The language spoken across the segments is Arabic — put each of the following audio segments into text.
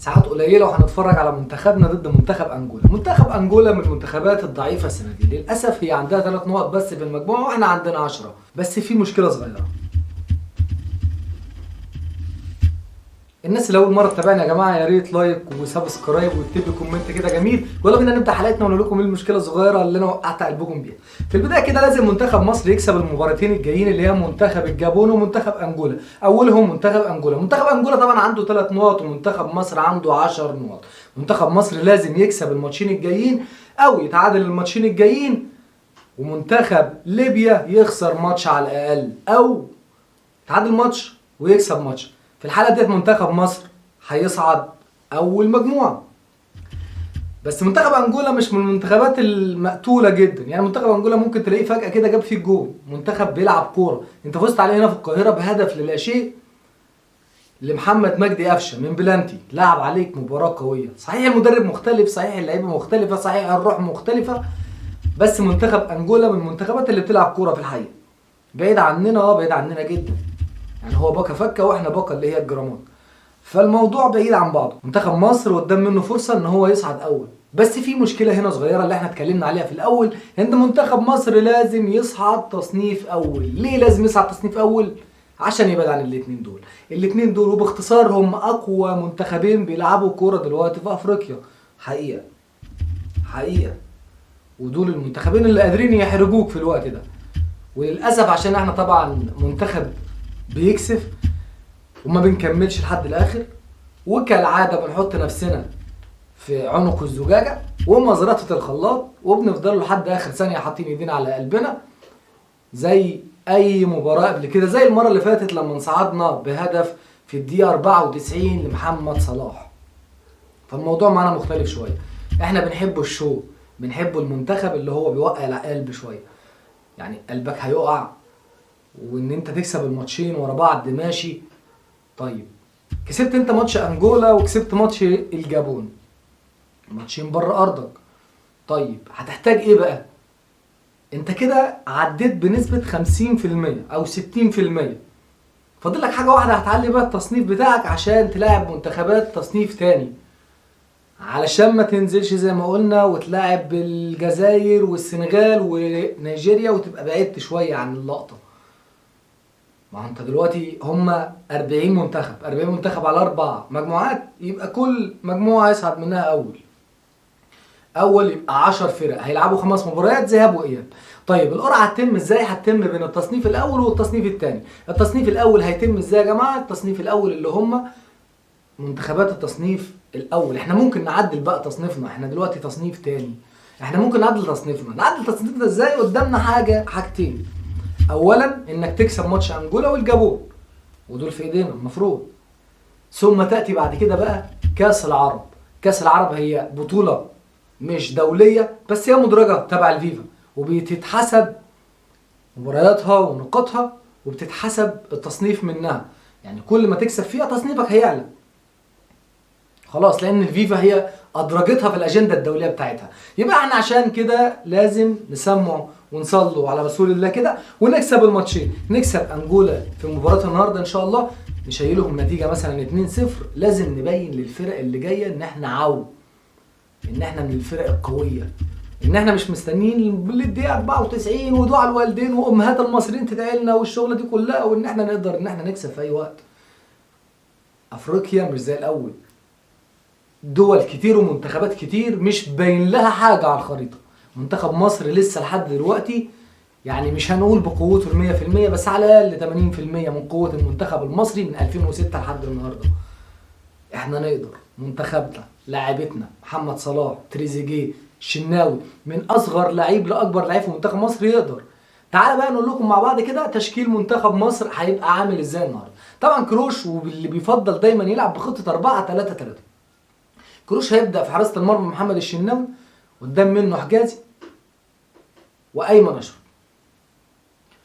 ساعات قليله وهنتفرج على منتخبنا ضد منتخب انجولا. منتخب انجولا من المنتخبات الضعيفه السنه دي، للاسف هي عندها 3 نقط بس في المجموعه واحنا عندنا 10. بس في مشكله صغيره. الناس اللي اول مره تتابعنا يا جماعه يا ريت لايك وسبسكرايب واكتب لي كومنت كده جميل، ويلا بينا نبدا حلقتنا ونقول لكم ايه المشكله الصغيره اللي انا وقعت قلبكم بيها. في البدايه كده لازم منتخب مصر يكسب المباراتين الجايين اللي هي منتخب الجابون ومنتخب انجولا. اولهم منتخب انجولا. منتخب انجولا طبعا عنده 3 نقط ومنتخب مصر عنده 10 نقط. منتخب مصر لازم يكسب الماتشين الجايين او يتعادل الماتشين الجايين، ومنتخب ليبيا يخسر ماتش على الاقل او يتعادل ماتش ويكسب ماتش. في الحالة ديت منتخب مصر هيصعد أول مجموعة. بس منتخب أنجولا مش من المنتخبات المقتولة جدا، يعني منتخب أنجولا ممكن تلاقيه فجأة كده جاب فيه جول، منتخب بيلعب كورة، أنت فزت عليه هنا في القاهرة بهدف لا شيء لمحمد مجدي قفشة من بلانتي، لعب عليك مباراة قوية، صحيح المدرب مختلف، صحيح اللعيبة مختلفة، صحيح الروح مختلفة، بس منتخب أنجولا من المنتخبات اللي بتلعب كورة في الحقيقة. بعيد عننا بعيد عننا جدا. يعني هو باكا فكه واحنا باكا اللي هي الجرامات، فالموضوع بعيد عن بعضه. منتخب مصر قدام منه فرصه ان هو يصعد اول، بس في مشكله هنا صغيره اللي احنا اتكلمنا عليها في الاول، ان منتخب مصر لازم يصعد تصنيف اول. ليه لازم يصعد تصنيف اول؟ عشان يبعد عن الاثنين دول. الاثنين دول وباختصار هم اقوى منتخبين بيلعبوا كوره دلوقتي في افريقيا، حقيقه حقيقه، ودول المنتخبين اللي قادرين يحرجوك في الوقت ده. وللاسف عشان احنا طبعا منتخب بيكسف وما بنكملش لحد الاخر، وكالعاده بنحط نفسنا في عنق الزجاجه ومزرعه الخلاط، وبنفضل لحد اخر ثانيه حاطين ايدينا على قلبنا زي اي مباراه قبل كده، زي المره اللي فاتت لما صعدنا بهدف في الدقيقه 94 لمحمد صلاح. فالموضوع معانا مختلف شويه، احنا بنحب الشو، بنحب المنتخب اللي هو بيوقع القلب شويه، يعني قلبك هيقع وان انت تكسب الماتشين ورا بعض ماشي. طيب كسبت انت ماتش انجولا وكسبت ماتش الجابون، ماتشين بره ارضك، طيب هتحتاج ايه بقى؟ انت كده عديت بنسبة 50% او 60%، فاضل لك حاجة واحدة هتعلي بقى التصنيف بتاعك عشان تلاعب منتخبات تصنيف تاني، علشان ما تنزلش زي ما قلنا وتلاعب بالجزائر والسنغال ونيجيريا وتبقى بعدت شوية عن اللقطة. ما انت دلوقتي هما 40 منتخب، 40 منتخب على 4 مجموعات، يبقى كل مجموعة يصعد منها أول يبقى 10 فرق هيلعبوا 5 مباريات ذهاب وإياب. طيب القرعة هتتم ازاي؟ هتتم بين التصنيف الأول والتصنيف الثاني. التصنيف الأول هيتم ازاي يا جماعة؟ التصنيف الأول اللي هما منتخبات التصنيف الأول. احنا ممكن نعدل بقى تصنيفنا، احنا دلوقتي تصنيف تاني، احنا ممكن نعدل تصنيفنا. نعدل تصنيفنا ازاي؟ قدامنا حاجتين. اولا انك تكسب ماتش انجولا والجابون، ودول في ايدينا المفروض. ثم تاتي بعد كده بقى كاس العرب. كاس العرب هي بطوله مش دوليه بس هي مدرجه تبع الفيفا، وبتتحسب مبارياتها ونقاطها وبتتحسب التصنيف منها، يعني كل ما تكسب فيها تصنيفك هيعلى خلاص، لان الفيفا هي ادرجتها في الاجنده الدوليه بتاعتها. يبقى احنا عشان كده لازم نسمع ونصلوا على رسول الله كده ونكسب الماتشين. نكسب انجولا في مباراه النهارده ان شاء الله، نشيلهم نتيجه مثلا 2-0. لازم نبين للفرق اللي جايه ان احنا ان احنا من الفرق القويه، ان احنا مش مستنيين للدقيقه 94 ودعاء الوالدين وامهات المصريين تدعي لنا والشغله دي كلها، وان احنا نقدر ان احنا نكسب في اي وقت. افريقيا مش زي الاول، دول كتير ومنتخبات كتير مش باين لها حاجة على الخريطة. منتخب مصر لسه لحد دلوقتي يعني مش هنقول بقوته 100% بس على الأقل 80% من قوة المنتخب المصري من 2006 لحد النهاردة. احنا نقدر، منتخبنا، لاعبتنا، محمد صلاح، تريزيجيه، الشناوي، من أصغر لعيب لأكبر لعيب في منتخب مصر يقدر. تعال بقى نقول لكم مع بعض كده تشكيل منتخب مصر هيبقى عامل ازاي النهارده. طبعا كروش واللي بيفضل دايما يلعب بخطة 4-3-3. كروش هيبدأ في حراسة المرمى محمد الشناوي، قدام منه حجازي وأيمن أشرف،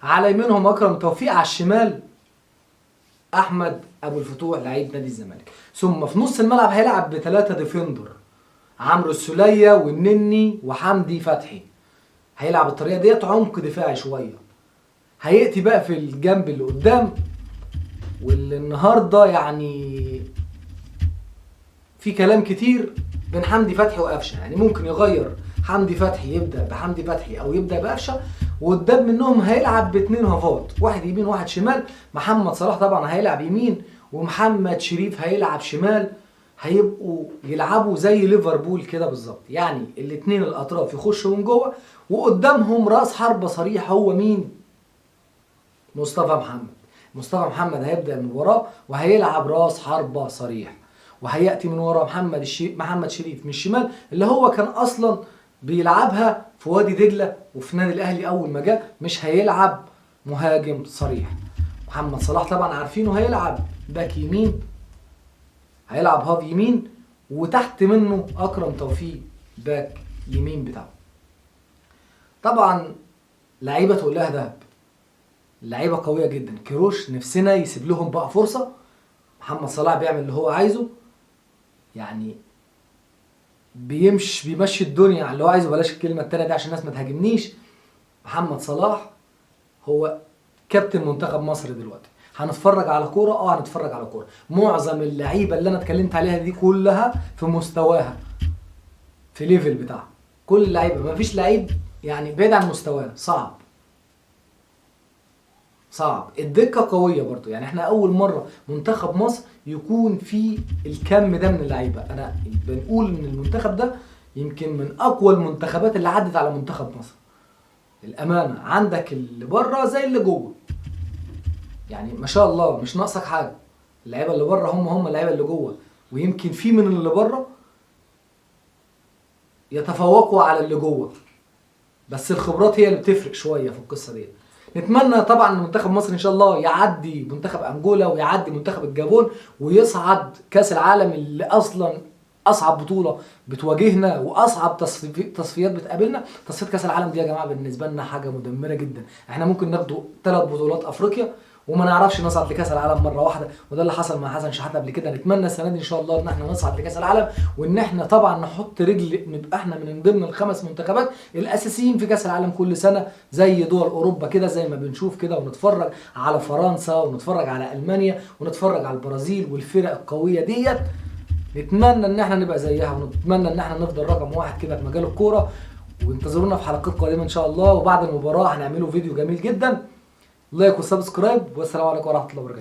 على يمينهم أكرم توفيق، على الشمال أحمد أبو الفتوح لعيب نادي الزمالك. ثم في نص الملعب هيلعب ب3 ديفندر، عمرو السولية والنني وحمدي فتحي. هيلعب الطريقة ديت عمق دفاعي شوية. هيأتي بقى في الجنب اللي قدام واللي النهارده يعني في كلام كتير بين حمدي فتحي وقفشه، يعني ممكن يغير حمدي فتحي يبدا بحمدي فتحي او يبدا بقفشه، وقدام منهم هيلعب باتنين هافات، واحد يمين واحد شمال. محمد صلاح طبعا هيلعب يمين ومحمد شريف هيلعب شمال. هيبقوا يلعبوا زي ليفربول كده بالظبط، يعني الاتنين الاطراف يخشوا من جوه وقدامهم راس حربة صريح. هو مين؟ مصطفى محمد. مصطفى محمد هيبدأ من وراه وهيلعب راس حربة صريح، وهيأتي من وراه محمد شريف من الشمال، اللي هو كان أصلا بيلعبها في وادي دجلة وفي نادي الأهلي أول ما جه. مش هيلعب مهاجم صريح. محمد صلاح طبعا عارفينه هيلعب باك يمين، هيلعب هاف يمين، وتحت منه أكرم توفيق باك يمين بتاعه. طبعا لعيبة تقول لها دهب، لعيبه قويه جدا. كيروش نفسنا يسيب لهم بقى فرصه. محمد صلاح بيعمل اللي هو عايزه، يعني بيمشي الدنيا على اللي هو عايزه. بلاش الكلمه التانيه دي عشان الناس ما تهاجمنيش. محمد صلاح هو كابتن منتخب مصر دلوقتي. هنتفرج على كوره، هنتفرج على كوره. معظم اللعيبه اللي انا اتكلمت عليها دي كلها في مستواها، في ليفل بتاعها. كل اللعيبه، مفيش لعيب يعني بعيد عن مستواه. صعب. الدكه قويه برضو، يعني احنا اول مره منتخب مصر يكون فيه الكم ده من اللعيبه. انا بنقول ان المنتخب ده يمكن من اقوى المنتخبات اللي عدت على منتخب مصر. الامانه عندك اللي بره زي اللي جوه، يعني ما شاء الله مش ناقصك حاجه. اللعيبه اللي بره هم اللعيبه اللي جوه، ويمكن في من اللي بره يتفوقوا على اللي جوه، بس الخبرات هي اللي بتفرق شويه في القصه دي. نتمنى طبعا ان منتخب مصر ان شاء الله يعدي منتخب انجولا ويعدي منتخب الجابون ويصعد كاس العالم، اللي اصلا اصعب بطوله بتواجهنا واصعب تصفيات بتقابلنا. تصفيات كاس العالم دي يا جماعه بالنسبه لنا حاجه مدمره جدا. احنا ممكن ناخد 3 بطولات افريقيا وما نعرفش نصعد لكاس العالم مره واحده، وده اللي حصل مع حسن شحاته قبل كده. نتمنى السنه دي ان شاء الله ان احنا نصعد لكاس العالم، وان احنا طبعا نحط رجل، نبقى احنا من ضمن ال5 منتخبات الاساسيين في كاس العالم كل سنه زي دول اوروبا كده، زي ما بنشوف كده، ونتفرج على فرنسا ونتفرج على المانيا ونتفرج على البرازيل والفرق القويه ديت. نتمنى ان احنا نبقى زيها، ونتمنى ان احنا نفضل رقم 1 كده في مجال الكوره. وانتظرونا في حلقات قادمه ان شاء الله، وبعد المباراه هنعمله فيديو جميل جدا. لايك وسبسكرايب، والسلام عليكم ورحمه الله وبركاته.